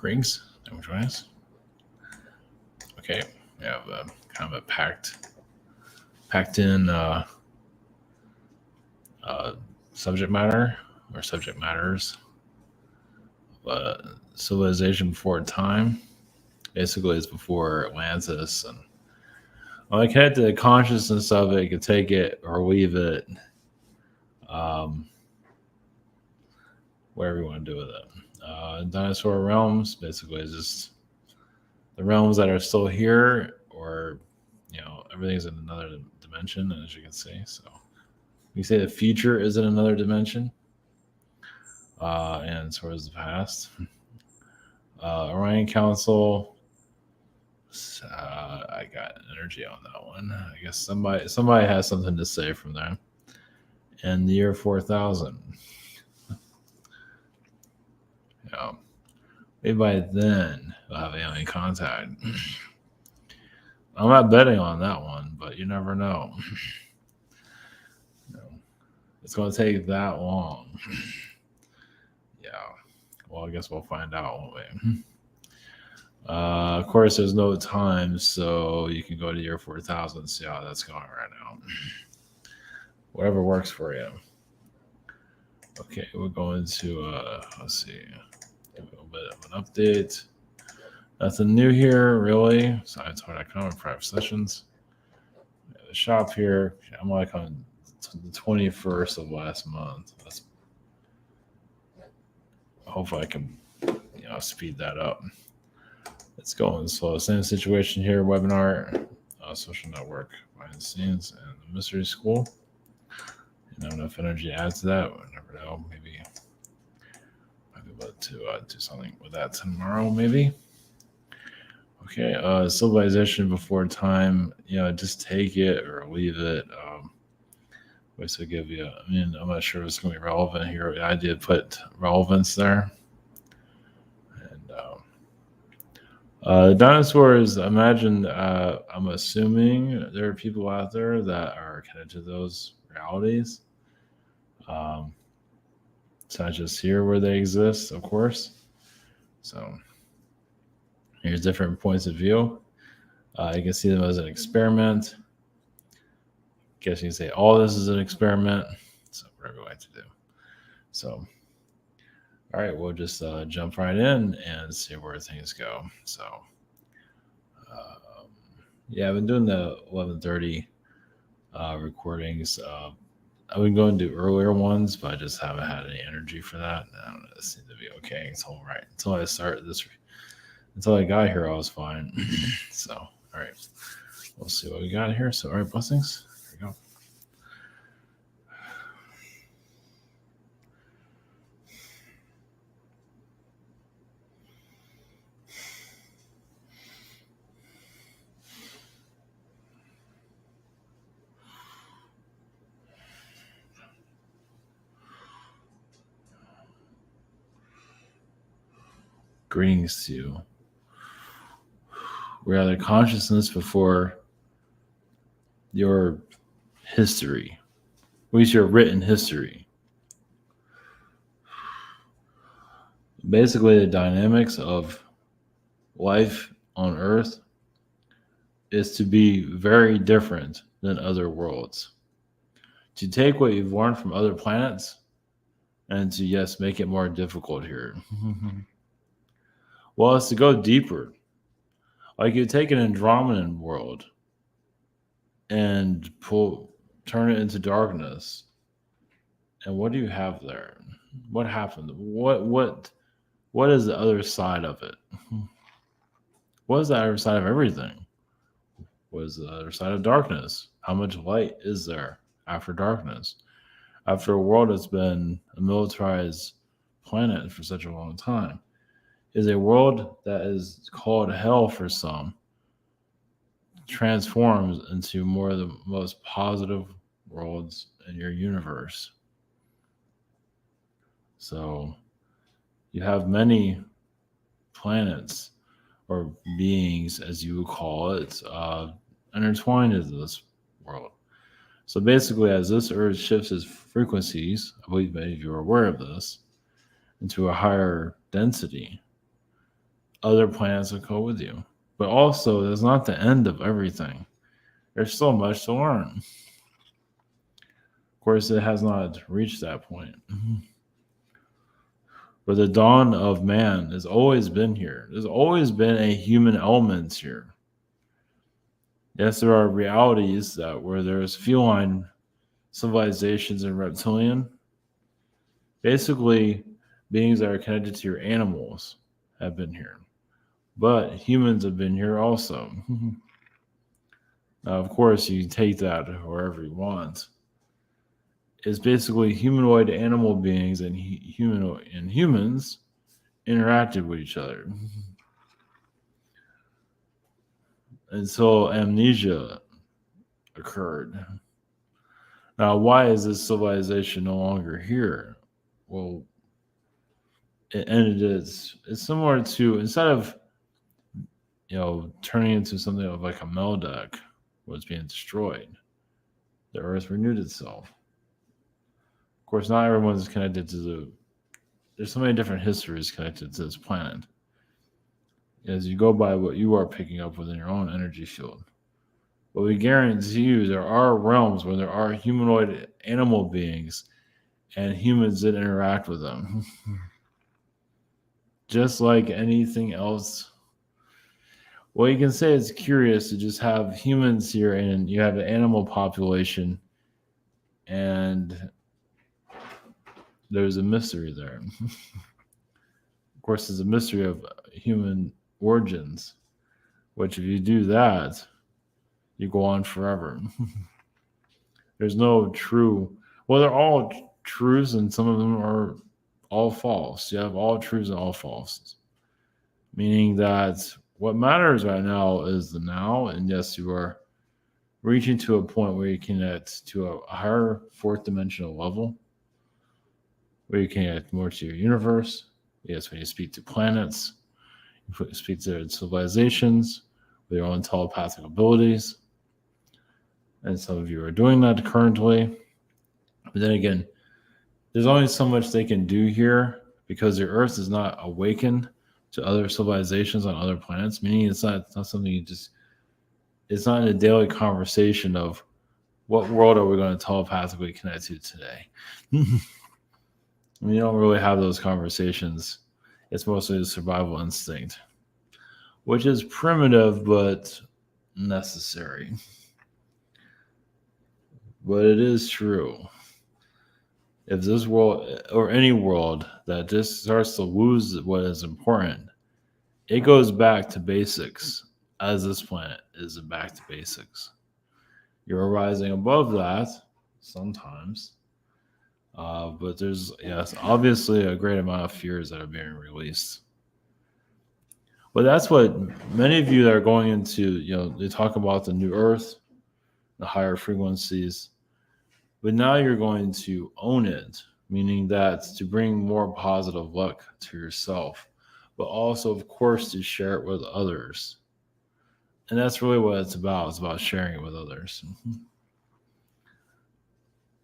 Griggs, which one is? Okay, we have kind of a packed in subject matter or subject matters. Civilization before time. Basically, it's before Atlantis, and I had the consciousness of it. You could take it or leave it, um, whatever you want to do with it. Dinosaur realms basically is just the realms that are still here, or everything's in another dimension, as you can see. So we say the future is in another dimension, and so is the past. Orion Council. I got energy on that one. I guess somebody has something to say from there. And the year 4000. Maybe by then we'll have alien contact. I'm not betting on that one, but you never know. It's going to take that long. Yeah. Well, I guess we'll find out, won't we? Of course, there's no time, so you can go to year 4000 and see how that's going right now. Whatever works for you. Okay, we're going to, let's see, a little bit of an update. Nothing new here, really. Besides Toy.com and private sessions. The shop here, I'm like on the 21st of last month. Hopefully I can, speed that up. It's going slow. Same situation here. Webinar, social network, behind the scenes, and the mystery school. And I don't know if energy adds to that. We'll never know. Maybe I'll be able to do something with that tomorrow. Maybe. Okay. Civilization before time. Just take it or leave it. To give you. I'm not sure if it's going to be relevant here. I did put relevance there. Dinosaurs, imagine, I'm assuming there are people out there that are connected to those realities. It's not just here where they exist, of course. So here's different points of view. You can see them as an experiment. Guess you can say all this is an experiment. So whatever you like to do. So all right, we'll just jump right in and see where things go. So, I've been doing the 11:30 recordings. I've been going to do earlier ones, but I just haven't had any energy for that. I don't know, it seemed to be okay. It's all right. Until I got here, I was fine. So, all right, we'll see what we got here. So, all right, blessings. There we go. Greetings to you. We are the consciousness before your history, at least your written history. Basically, the dynamics of life on Earth is to be very different than other worlds. To take what you've learned from other planets and to, yes, make it more difficult here. Well, it's to go deeper. Like you take an Andromedan world and turn it into darkness. And what do you have there? What happened? What is the other side of it? What is the other side of everything? What is the other side of darkness? How much light is there after darkness? After a world that's been a militarized planet for such a long time, is a world that is called hell for some transforms into more of the most positive worlds in your universe. So you have many planets or beings, as you would call it, intertwined into this world. So basically, as this Earth shifts its frequencies, I believe many of you are aware of this, into a higher density, other planets that go with you. But also, that's not the end of everything. There's so much to learn. Of course, it has not reached that point. But the dawn of man has always been here. There's always been a human element here. Yes, there are realities that where there's feline civilizations and reptilian. Basically, beings that are connected to your animals have been here. But humans have been here also. Now, of course, you take that wherever you want. It's basically humanoid animal beings and humans interacted with each other. And so amnesia occurred. Now, why is this civilization no longer here? Well, it ended it's similar to, instead of turning into something of like a Meldeck was being destroyed, the earth renewed itself. Of course, not everyone is connected to there's so many different histories connected to this planet. As you go by what you are picking up within your own energy field. But we guarantee you there are realms where there are humanoid animal beings and humans that interact with them. Just like anything else. Well, you can say it's curious to just have humans here and you have an animal population and there's a mystery there. Of course, there's a mystery of human origins, which if you do that, you go on forever. There's no true, well, they're all truths and some of them are all false. You have all truths and all false. Meaning that what matters right now is the now. And yes, you are reaching to a point where you connect to a higher fourth dimensional level, where you connect more to your universe. Yes, when you speak to planets, you speak to civilizations with your own telepathic abilities. And some of you are doing that currently. But then again, there's only so much they can do here because your Earth is not awakened to other civilizations on other planets, meaning it's not something it's not in a daily conversation of what world are we going to telepathically connect to today. You don't really have those conversations. It's mostly a survival instinct, which is primitive but necessary. But it is true. If this world or any world that just starts to lose what is important, it goes back to basics, as this planet is back to basics. You're rising above that sometimes. But there's, yes, obviously a great amount of fears that are being released. But that's what many of you that are going into, they talk about the new earth, the higher frequencies, but now you're going to own it, meaning that to bring more positive luck to yourself, but also, of course, to share it with others. And that's really what it's about. It's about sharing it with others.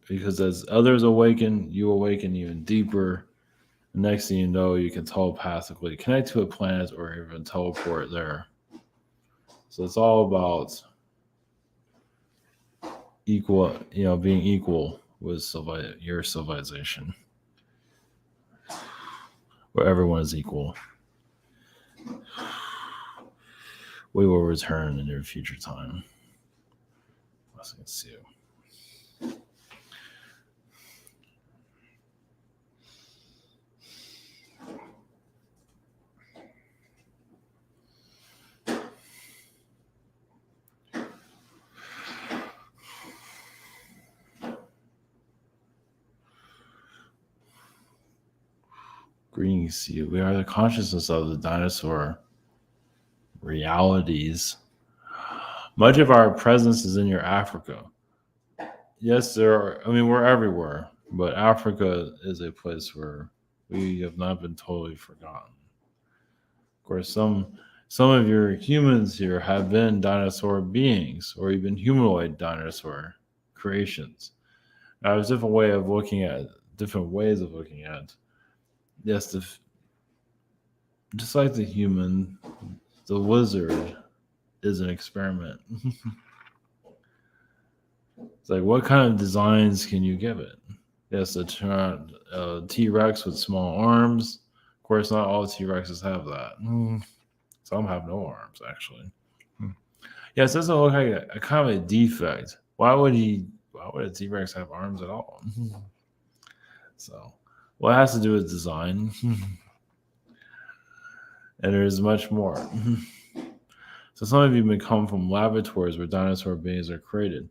Because as others awaken, you awaken even deeper. The next thing you know, you can telepathically connect to a planet or even teleport there. So it's all about being equal with your civilization, where everyone is equal. We will return in your future time. Let's see. Greetings to you. We are the consciousness of the dinosaur realities. Much of our presence is in your Africa. Yes, we're everywhere, but Africa is a place where we have not been totally forgotten. Of course, some of your humans here have been dinosaur beings or even humanoid dinosaur creations. Now, there's different ways of looking at. Yes, just like the human, the wizard is an experiment. It's like, what kind of designs can you give it? Yes, a T Rex with small arms. Of course, not all T Rexes have that. Some have no arms, actually. Yes, it doesn't look like a kind of a defect. Why would he? Why would a T Rex have arms at all? So, well, it has to do with design, and there's much more. So, some of you may come from laboratories where dinosaur beings are created.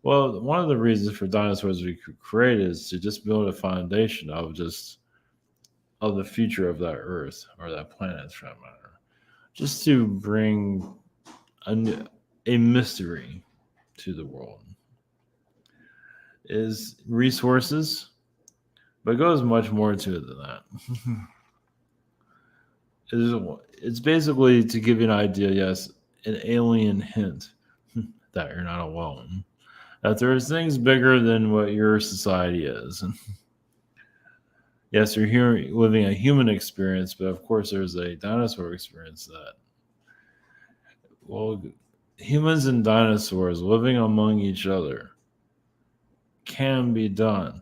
Well, one of the reasons for dinosaurs to be created is to just build a foundation of the future of that Earth or that planet, for that matter, just to bring a mystery to the world. Is resources, but it goes much more to it than that. It's basically to give you an idea, yes, an alien hint that you're not alone, that there's things bigger than what your society is. Yes, you're here living a human experience, but of course, there's a dinosaur experience that, well, humans and dinosaurs living among each other can be done.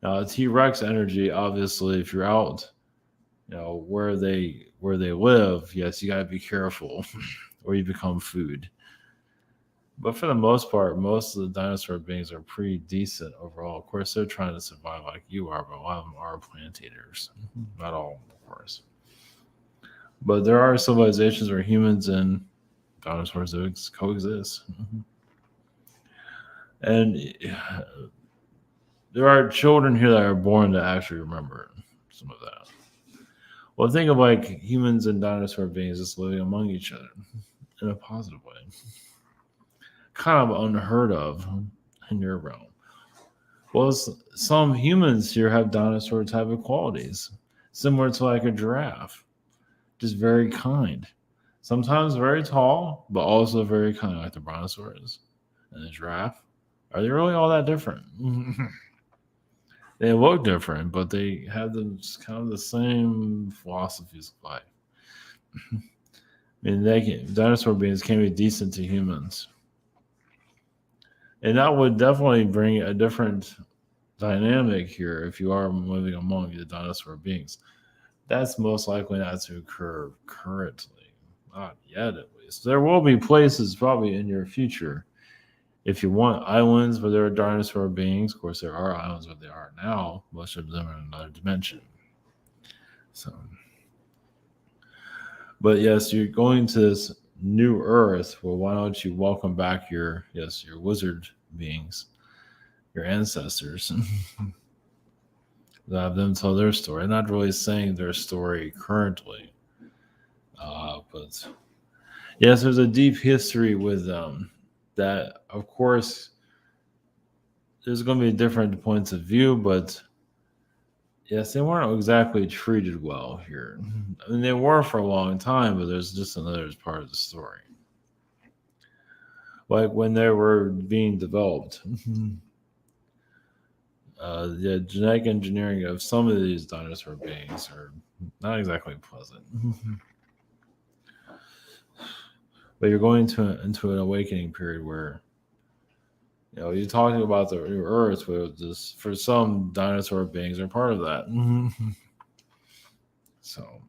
Now, T Rex energy, obviously, if you're out, where they live, yes, you gotta be careful, or you become food. But for the most part, most of the dinosaur beings are pretty decent overall. Of course, they're trying to survive like you are, but a lot of them are plant eaters. Not all, of course. But there are civilizations where humans and dinosaurs coexist. And there are children here that are born to actually remember some of that. Well, think of like humans and dinosaur beings just living among each other in a positive way. Kind of unheard of in your realm. Well, some humans here have dinosaur type of qualities, similar to like a giraffe, just very kind. Sometimes very tall, but also very kind, like the brontosaurus and the giraffe. Are they really all that different? They look different, but they have kind of the same philosophies of life. I mean, dinosaur beings can be decent to humans, and that would definitely bring a different dynamic here if you are living among the dinosaur beings. That's most likely not to occur currently, not yet at least. There will be places probably in your future if you want islands where there are dinosaur beings. Of course, there are islands where they are now. Most of them are in another dimension. So, but yes, you're going to this new Earth. Well, why don't you welcome back your wizard beings, your ancestors? Have them tell their story. I'm not really saying their story currently, but yes, there's a deep history with them. That, of course, there's going to be different points of view, but yes, they weren't exactly treated well here. I mean, they were for a long time, but there's just another part of the story. Like when they were being developed, the genetic engineering of some of these dinosaur beings are not exactly pleasant. But you're going into an awakening period where you're talking about the new Earth, where this for some dinosaur beings are part of that. So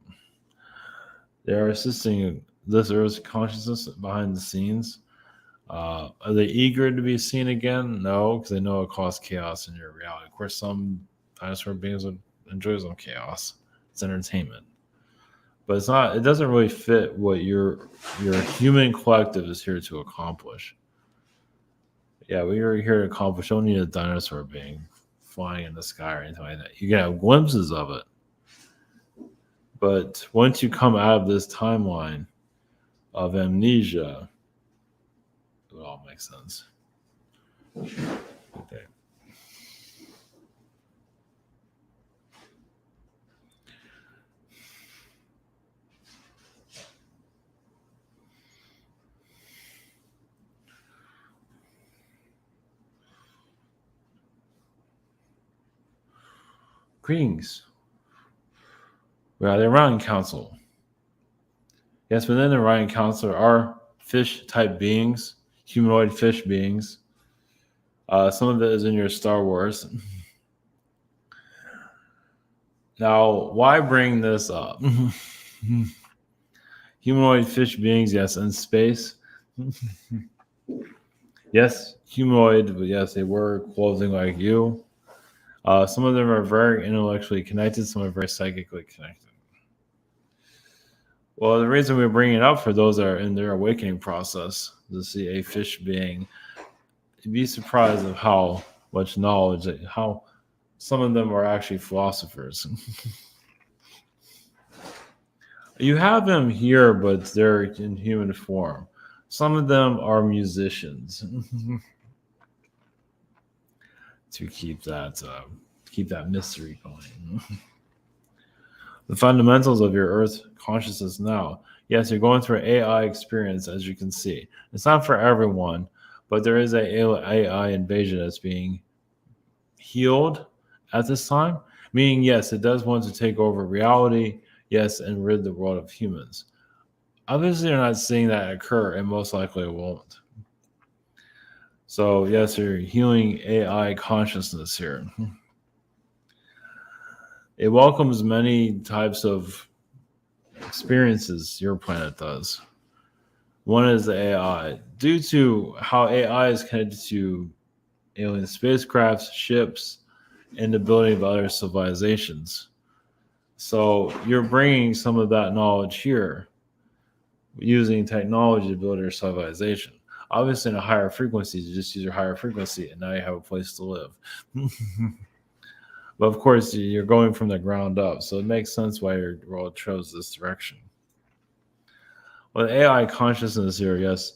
they are assisting this Earth's consciousness behind the scenes. Are they eager to be seen again? No, because they know it causes chaos in your reality. Of course, some dinosaur beings would enjoy some chaos. It's entertainment, but it's not. It doesn't really fit what your human collective is here to accomplish. Yeah, we are here to accomplish. You don't need a dinosaur being flying in the sky or anything like that. You can have glimpses of it, but once you come out of this timeline of amnesia, it would all make sense. Okay. Greetings. We are the Orion Council. Yes, within the Orion Council are fish-type beings, humanoid fish beings. Some of it is in your Star Wars. Now, why bring this up? Humanoid fish beings, yes, in space. Yes, humanoid, but yes, they were clothing like you. Some of them are very intellectually connected, some are very psychically connected. Well, the reason we're bringing it up for those that are in their awakening process to see a fish being, you'd be surprised of how much knowledge, how some of them are actually philosophers. You have them here, but they're in human form. Some of them are musicians. To keep that mystery going. The fundamentals of your Earth consciousness now. Yes, you're going through an AI experience, as you can see. It's not for everyone, but there is a AI invasion that's being healed at this time. Meaning, yes, it does want to take over reality, yes, and rid the world of humans. Obviously, you're not seeing that occur, and most likely it won't. So, yes, you're healing AI consciousness here. It welcomes many types of experiences your planet does. One is the AI. Due to how AI is connected to alien spacecrafts, ships, and the building of other civilizations. So you're bringing some of that knowledge here using technology to build your civilization. Obviously, in a higher frequency, you just use your higher frequency, and now you have a place to live. But of course, you're going from the ground up, so it makes sense why your world chose this direction. Well, AI consciousness here, yes,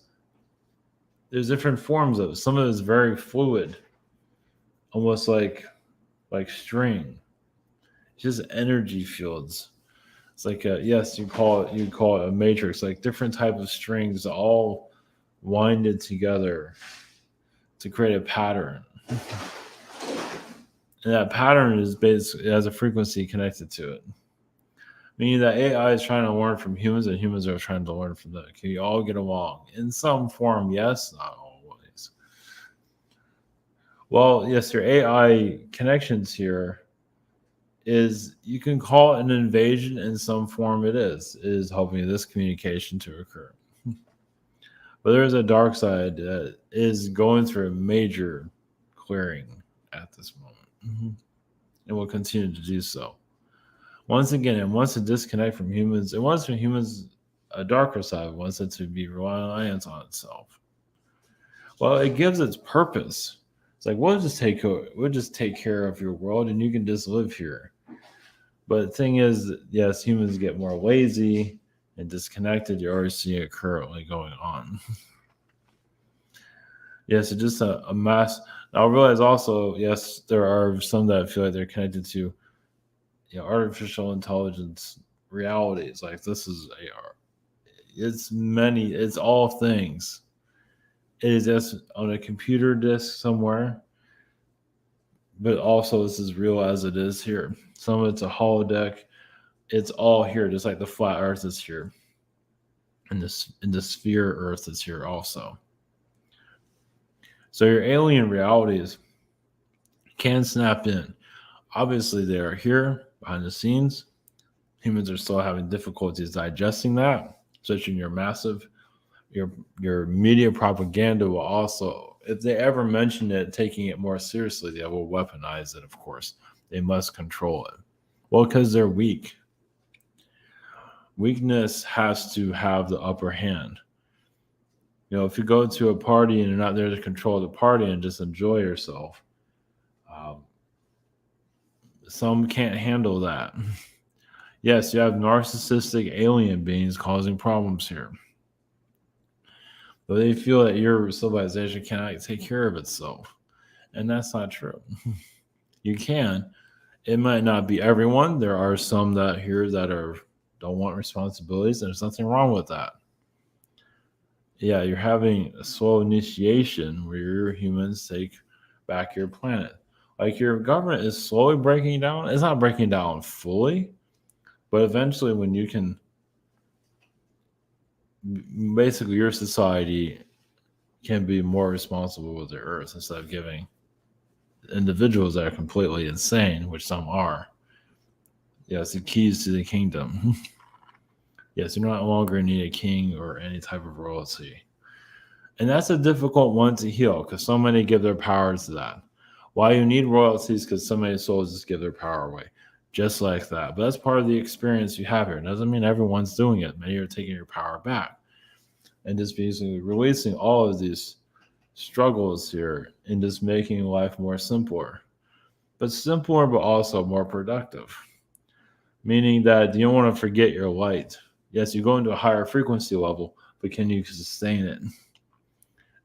there's different forms of it. Some of it is very fluid, almost like string. It's just energy fields. It's like yes, you call it a matrix, like different type of strings all winded together to create a pattern. And that pattern is basically, it has a frequency connected to it. Meaning that AI is trying to learn from humans and humans are trying to learn from them. Can you all get along? In some form, yes, not always. Well, yes, your AI connections here is, you can call it an invasion in some form. It is helping this communication to occur. But there is a dark side that is going through a major clearing at this moment. And will continue to do so. Once again, it wants to disconnect from humans. It wants from humans a darker side. It wants it to be reliant on itself. Well, it gives its purpose. It's like, we'll just take care of your world and you can just live here. But the thing is, yes, humans get more lazy and disconnected. You're already seeing it currently going on. Yes, it's just a mass. Now, I realize also, yes, there are some that feel like they're connected to artificial intelligence realities. Like, this is AR. It's all things. It is just on a computer disk somewhere, but also this is real as it is here. Some of it's a holodeck. It's all here, just like the flat Earth is here, and the sphere Earth is here also. So your alien realities can snap in. Obviously, they are here behind the scenes. Humans are still having difficulties digesting that, especially in your media propaganda will also, if they ever mention it, taking it more seriously, they will weaponize it, of course. They must control it. Well, because they're weak. Weakness has to have the upper hand. If you go to a party and you're not there to control the party and just enjoy yourself, some can't handle that. Yes, you have narcissistic alien beings causing problems here. But they feel that your civilization cannot take care of itself. And that's not true. You can. It might not be everyone. There are some that here that don't want responsibilities, and there's nothing wrong with that. Yeah, you're having a slow initiation where your humans take back your planet. Like, your government is slowly breaking down. It's not breaking down fully, but eventually when you can basically your society can be more responsible with the earth instead of giving individuals that are completely insane, which some are, yes, the keys to the kingdom. Yes, you no longer need a king or any type of royalty. And that's a difficult one to heal because so many give their powers to that. Why you need royalties because so many souls just give their power away. Just like that. But that's part of the experience you have here. It doesn't mean everyone's doing it. Many are taking your power back. And just basically releasing all of these struggles here and just making life more simpler. But simpler, but also more productive. Meaning that you don't want to forget your light. Yes, you go into a higher frequency level, but can you sustain it?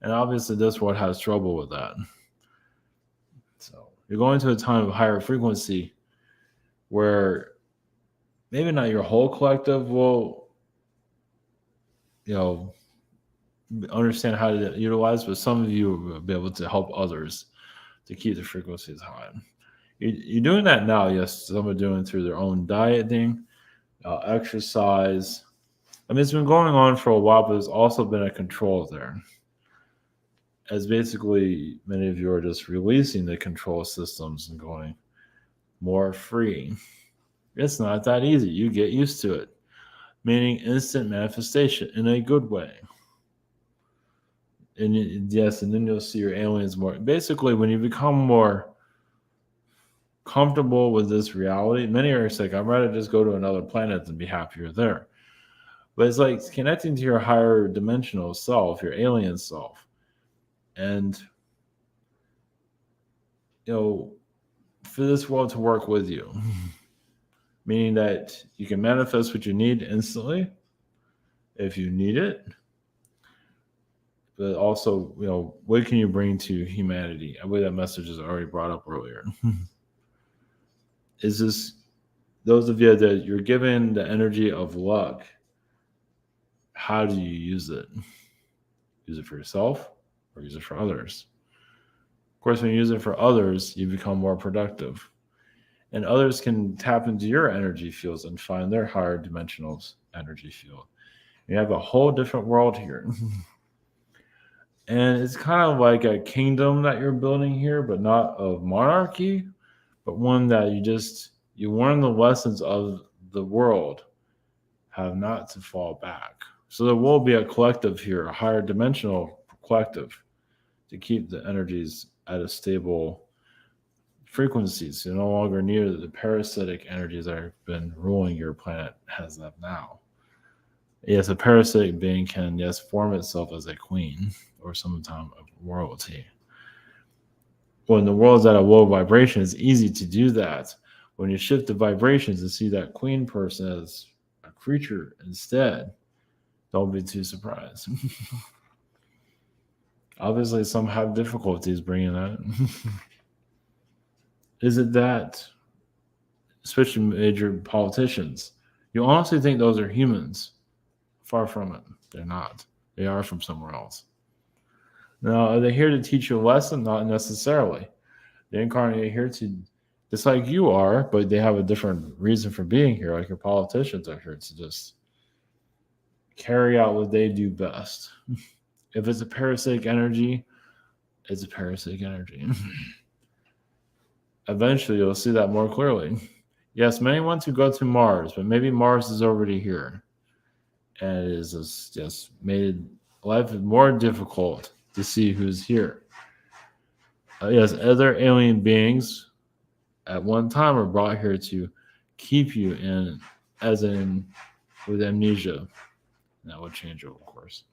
And obviously, this world has trouble with that. So you're going to a time of higher frequency where maybe not your whole collective will, you know, understand how to utilize, but some of you will be able to help others to keep the frequencies high. You're doing that now, yes. Some are doing it through their own dieting, exercise. I mean, it's been going on for a while, but there's also been a control there. As basically many of you are just releasing the control systems and going more free. It's not that easy. You get used to it, meaning instant manifestation in a good way. And yes, and then you'll see your aliens more. Basically, when you become more comfortable with this reality, many are like, I'd rather just go to another planet than be happier there. But it's like connecting to your higher dimensional self, your alien self. And, for this world to work with you, meaning that you can manifest what you need instantly if you need it. But also, what can you bring to humanity? I believe that message is already brought up earlier. Is this those of you that you're given the energy of luck? How do you use it? Use it for yourself or use it for others? Of course, when you use it for others, you become more productive. And others can tap into your energy fields and find their higher dimensional energy field. You have a whole different world here. And it's kind of like a kingdom that you're building here, but not of monarchy, but one that you learn the lessons of the world, have not to fall back. So there will be a collective here, a higher dimensional collective, to keep the energies at a stable frequency. So you no longer need the parasitic energies that have been ruling your planet as of now. Yes, a parasitic being can, yes, form itself as a queen or some time of royalty. When the world's at a low vibration, it's easy to do that. When you shift the vibrations and see that queen person as a creature instead, don't be too surprised. Obviously, some have difficulties bringing that. Is it that, especially major politicians, you honestly think those are humans? Far from it. They're not. They are from somewhere else. Now, are they here to teach you a lesson? Not necessarily. They incarnate here to, just like you are, but they have a different reason for being here. Like your politicians are here to just carry out what they do best. If it's a parasitic energy, it's a parasitic energy. Eventually, you'll see that more clearly. Yes, many want to go to Mars, but maybe Mars is already here. And it is just made life more difficult to see who's here. Yes, other alien beings at one time were brought here to keep you in, as in with amnesia. That would change, of course.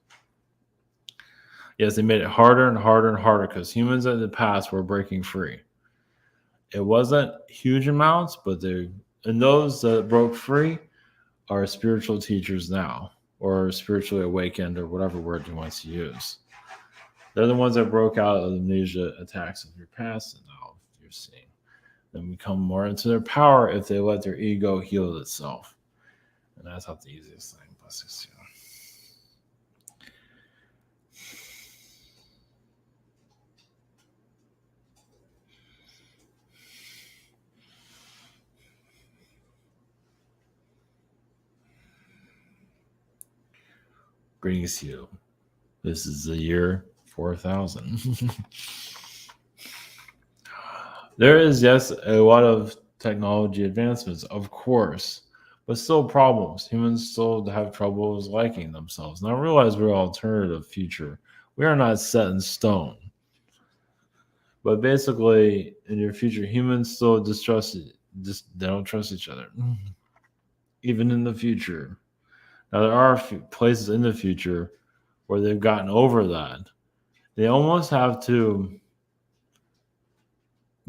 Yes, they made it harder and harder and harder because humans in the past were breaking free. It wasn't huge amounts, but and those that broke free are spiritual teachers now, or spiritually awakened, or whatever word you want to use. They're the ones that broke out of amnesia attacks of your past, and now you're seeing them become more into their power if they let their ego heal itself. And that's not the easiest thing. Greetings to you. This is the year 4000. There is, yes, a lot of technology advancements, of course, but still problems. Humans still have troubles liking themselves. And I realize we're an alternative future. We are not set in stone. But basically, in your future, humans still they don't trust each other, even in the future. Now, there are places in the future where they've gotten over that. They almost have to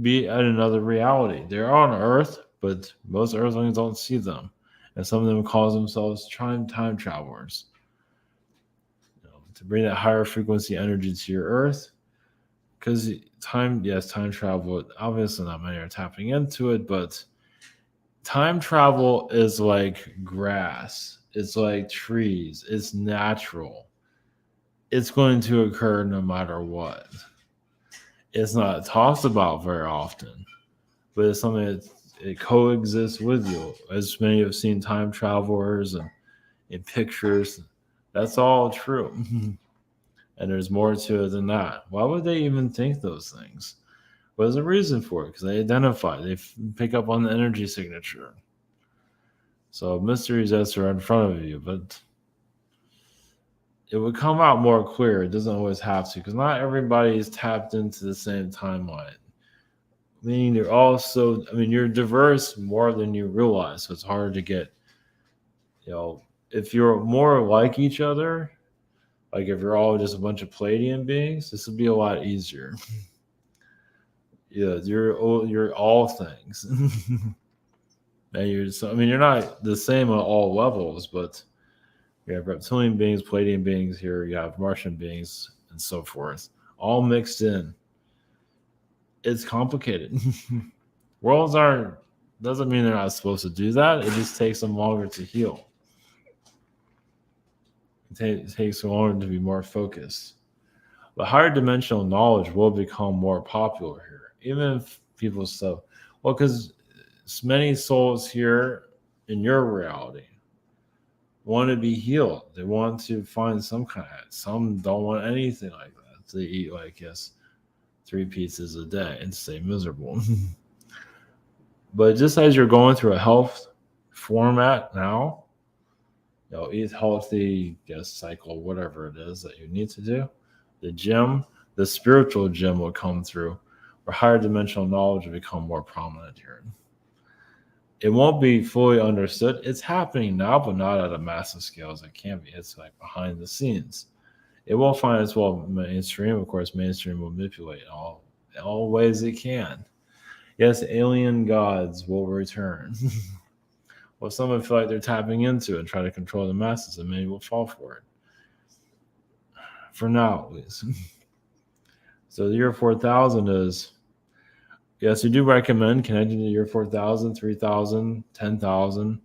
be at another reality. They're on Earth, but most Earthlings don't see them. And some of them call themselves time travelers. To bring that higher frequency energy to your Earth. Because time travel, obviously not many are tapping into it, but time travel is like grass. It's like trees. It's natural. It's going to occur no matter what. It's not talked about very often, but it's something that it coexists with you. As many have seen time travelers and in pictures, that's all true. And there's more to it than that. Why would they even think those things? Well, there's a reason for it, because they identify, they pick up on the energy signature. So mysteries that are in front of you, but it would come out more clear. It doesn't always have to, because not everybody is tapped into the same timeline. Meaning they're also, you're diverse more than you realize. So it's hard to get, if you're more like each other, like if you're all just a bunch of Palladian beings, this would be a lot easier. You're all things. And you're not the same on all levels, but you have reptilian beings, Palladian beings here, you have Martian beings, and so forth, all mixed in. It's complicated. Worlds doesn't mean they're not supposed to do that. It just takes them longer to heal. It takes longer to be more focused. But higher dimensional knowledge will become more popular here, even if people still, because many souls here in your reality want to be healed. They want to find some don't want anything like that. They eat 3 pizzas a day and stay miserable. But just as you're going through a health format now, eat healthy, cycle, whatever it is that you need to do. The spiritual gym will come through, where higher dimensional knowledge will become more prominent here. It won't be fully understood. It's happening now, but not at a massive scale as it can be. It's like behind the scenes. It won't find its well mainstream. Of course, mainstream will manipulate in all ways it can. Yes, alien gods will return. Well, some will feel like they're tapping into it and try to control the masses, and many will fall for it. For now, at least. So the year 4000 is, yes, we do recommend connecting to the year 4000, 3000, 10,000,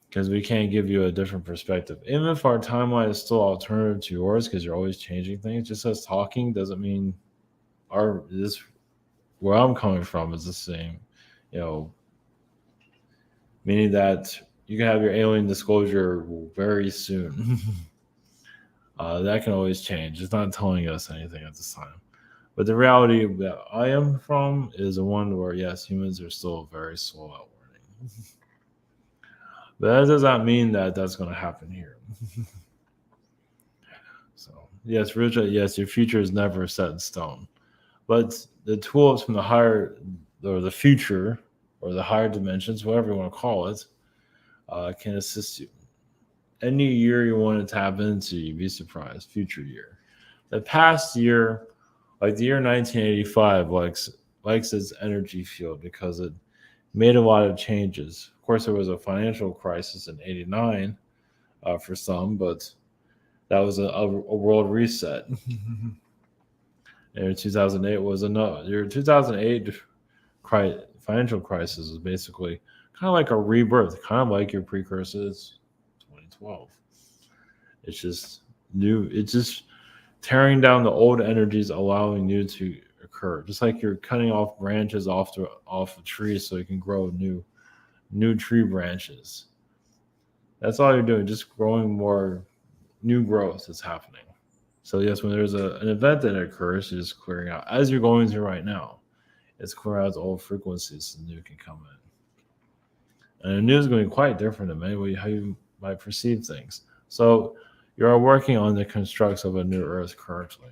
because we can't give you a different perspective. Even if our timeline is still alternative to yours, because you're always changing things, just as talking doesn't mean where I'm coming from is the same, meaning that you can have your alien disclosure very soon. That can always change. It's not telling us anything at this time. But the reality that I am from is the one where, yes, humans are still very slow at learning. But that does not mean that that's going to happen here. So, yes, Richard, yes, your future is never set in stone. But the tools from the higher, or the future, or the higher dimensions, whatever you want to call it, can assist you. Any year you want to tap into, you'd be surprised. Future year. The past year, like the year 1985, likes its energy field because it made a lot of changes. Of course, there was a financial crisis in 89 for some, but that was a world reset. And 2008 was another. Your 2008 financial crisis was basically kind of like a rebirth, kind of like your precursor is 2012. It's just new. It's just tearing down the old energies, allowing new to occur. Just like you're cutting off branches off a tree so it can grow new tree branches. That's all you're doing, just growing more new growth is happening. So yes, when there's an event that occurs, you're just clearing out as you're going through right now. It's clearing out the old frequencies so new can come in. And the new is going to be quite different in many ways how you might perceive things. So you are working on the constructs of a new Earth currently.